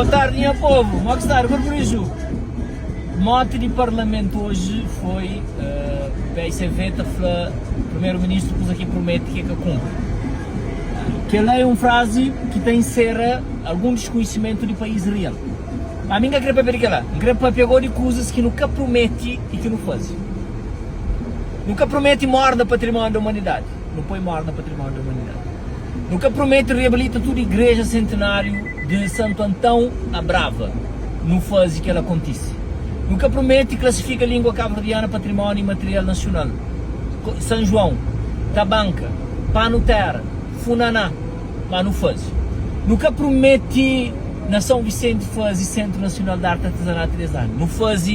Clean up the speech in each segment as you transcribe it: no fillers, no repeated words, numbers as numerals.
Boa tarde, minha povo. Como está? Por isso, o mote de parlamento hoje foi PSV, o primeiro-ministro pôs aqui promete que cumpre. Que ela é uma frase que tem ser algum desconhecimento do país real. A mim não quer para aquela, quer para pegar de coisas que nunca promete e que não faz. Nunca promete morte no patrimônio da humanidade. Não põe morte no patrimônio da humanidade. Nunca promete reabilita toda a igreja centenário de Santo Antão a Brava. Não faz o que ela acontece. Nunca promete classifica a língua cabo-verdiana patrimônio imaterial nacional. São João, Tabanca, Pano Terra, Funaná, mas não faz. Nunca promete na São Vicente faz Centro Nacional de Arte e Artesanato de Design. Não faz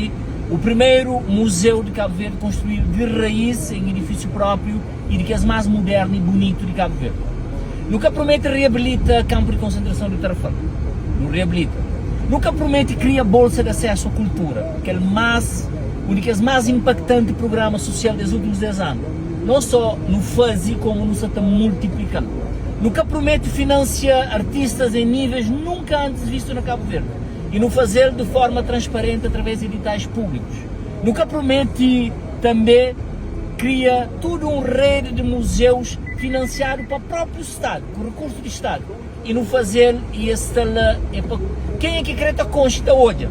o primeiro museu de Cabo Verde construído de raiz em edifício próprio e de que é mais moderno e bonito de Cabo Verde. Nunca promete reabilita campo de concentração de Tarrafal. Não reabilita. Nunca promete cria bolsa de acesso à cultura, que é o que é mais impactante programa social dos últimos 10 anos. Não só no faz como no está multiplicando. Nunca promete financiar artistas em níveis nunca antes vistos na Cabo Verde e não fazer de forma transparente através de editais públicos. Nunca promete também cria toda uma rede de museus financiado para o próprio Estado, com recurso do Estado, e não fazer e lá é para quem é que acredita consta hoje.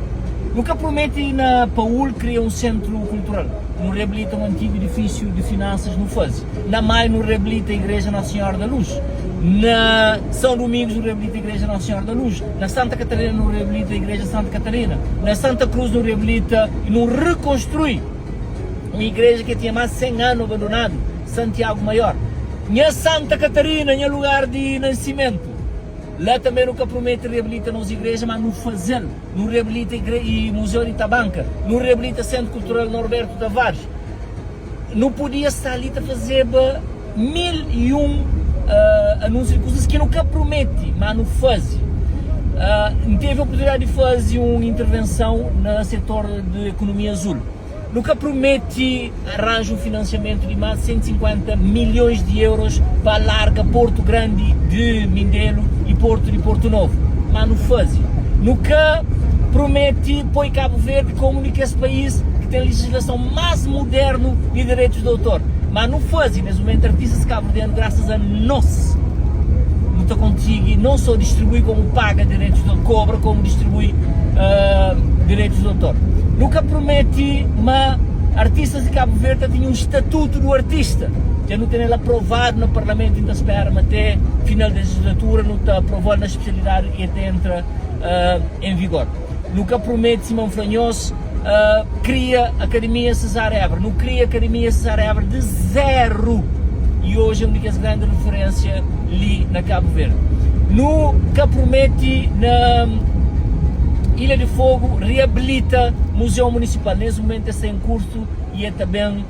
Nunca promete na Paul criar um centro cultural, não reabilita um antigo edifício de finanças, não faz. Na Mai não reabilita a Igreja Nossa Senhora da Luz. Na São Domingos não reabilita a Igreja Nossa Senhora da Luz. Na Santa Catarina não reabilita a Igreja Santa Catarina. Na Santa Cruz não reabilita e não reconstrui uma igreja que tinha mais de 100 anos abandonado, Santiago Maior. Minha Santa Catarina, minha lugar de nascimento. Lá também nunca promete reabilita nas igrejas, mas não fazendo. Não reabilita e Museu de Tabanca. Não reabilita Centro Cultural Norberto Tavares. Não podia estar ali a fazer 1001 anúncios de coisas que nunca promete, mas não faz. Teve a oportunidade de fazer uma intervenção no setor de economia azul. Nunca promete arranja um financiamento de mais de 150 milhões de euros para a larga Porto Grande de Mindelo e Porto de Porto Novo, mas não faz. Nunca promete põe Cabo Verde como o esse país que tem a legislação mais moderna de direitos de autor, mas não faz. Nesse momento, artistas cabo-verdianos, graças a nós, não consegue não só distribuir como paga direitos de cobra, como distribui direitos de autor. Nunca promete, mas artistas de Cabo Verde tinham um estatuto do artista, que não tem ele aprovado no Parlamento, ainda espera até final da legislatura, não está aprovado na especialidade e até entra em vigor. Nunca promete, Simão Franhoso, cria a Academia Cesar Évora, não cria a Academia Cesar Évora de zero, e hoje é uma das grandes referências ali na Cabo Verde. Nunca promete na Ilha de Fogo reabilita Museu Municipal, nesse momento está em curso e também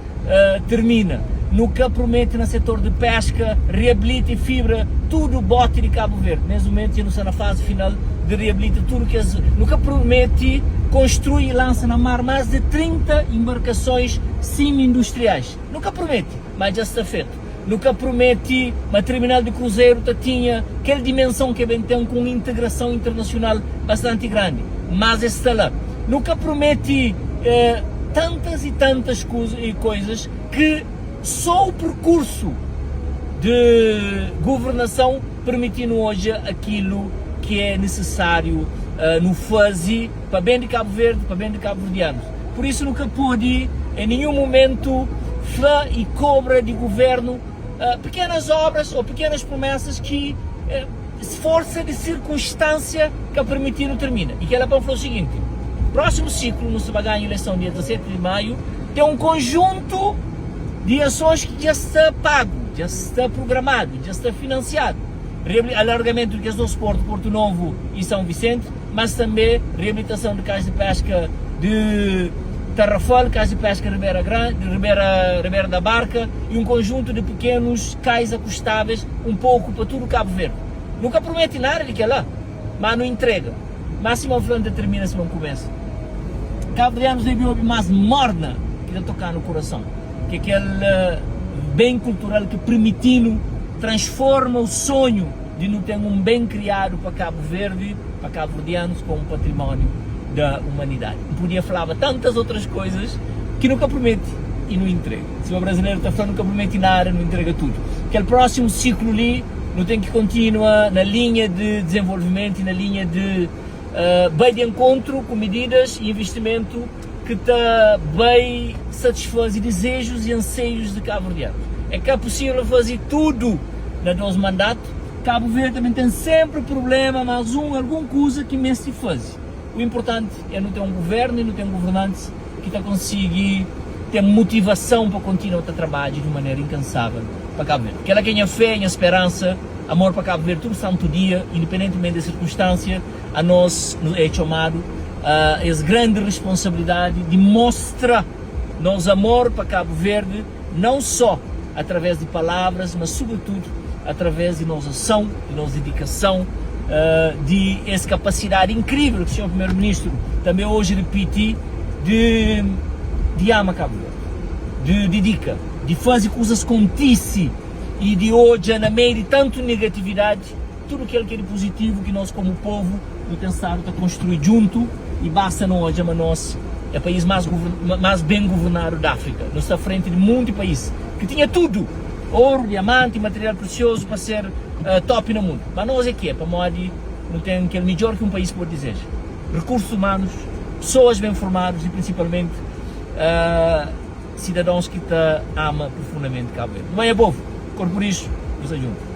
termina. Nunca promete no setor de pesca, reabilita e fibra tudo o bote de Cabo Verde, nesse momento já está na fase final de reabilita tudo que nunca promete construir e lança na mar mais de 30 embarcações semi-industriais, nunca promete, mas já está feito. Nunca promete, mas terminal de cruzeiro tinha aquela dimensão que bem tem com integração internacional bastante grande, mas está lá. Nunca promete tantas e tantas coisas que só o percurso de governação permitindo hoje aquilo que é necessário no fazer para bem de Cabo Verde, para bem de cabo-verdianos. Por isso nunca pôde em nenhum momento falar e cobra de governo pequenas obras ou pequenas promessas que força de circunstância que a permitiram termina. E que ela falou o seguinte: próximo ciclo, no se vai ganhar a eleição dia 17 de maio, tem um conjunto de ações que já está pago, já está programado, já está financiado. Alargamento do Doce Porto Novo e São Vicente, mas também reabilitação de casas de pesca de Tarrafal, Casa de Pesca Ribeira Grande, Ribeira da Barca e um conjunto de pequenos cais acostáveis um pouco para todo o Cabo Verde. Nunca promete nada de que é lá, mas não entrega. Máximo Flante determina se não começa. Cabo-verdianos devem ouvir mais morna que de tocar no coração, que é aquele bem cultural que permitindo transforma o sonho de não ter um bem criado para Cabo Verde, para cabo-verdianos, como património da humanidade. Não podia falar tantas outras coisas que nunca promete e não entrega. Se o brasileiro está falando, nunca promete nada, não entrega tudo. Aquele próximo ciclo ali não tem que continuar na linha de desenvolvimento e na linha de bem de encontro com medidas e investimento que está bem satisfazer desejos e anseios de cabo-verdianos. É que é possível fazer tudo na nosso mandato. Cabo Verde também tem sempre problema, mas alguma coisa que mesmo se faz. O importante é não ter um governo e não ter um governante que está conseguir ter motivação para continuar a trabalhar de maneira incansável para Cabo Verde. Aquela que tenha fé, tenha esperança, amor para Cabo Verde todo santo dia, independentemente da circunstância, a nós é chamado essa grande responsabilidade de mostrar nosso amor para Cabo Verde, não só através de palavras, mas sobretudo através de nossa ação, de nossa dedicação, de essa capacidade incrível que o Sr. Primeiro-Ministro também hoje repete, de amar Cabo Verde, de dedica, de fazer coisas contice e de hoje, na meio de tanta negatividade, tudo aquilo que é de positivo que nós como povo no pensar está construir junto e basta não hoje, mas nós é o país mais bem governado da África. Nós está à frente de muito país que tinha tudo, ouro, diamante, material precioso para ser top no mundo. Mas nós aqui é para modo não tem aquele melhor que um país pode dizer. Recursos humanos, pessoas bem formadas e principalmente cidadãos que ama profundamente Cabo Verde. Não é povo, por isso, nos ajuda.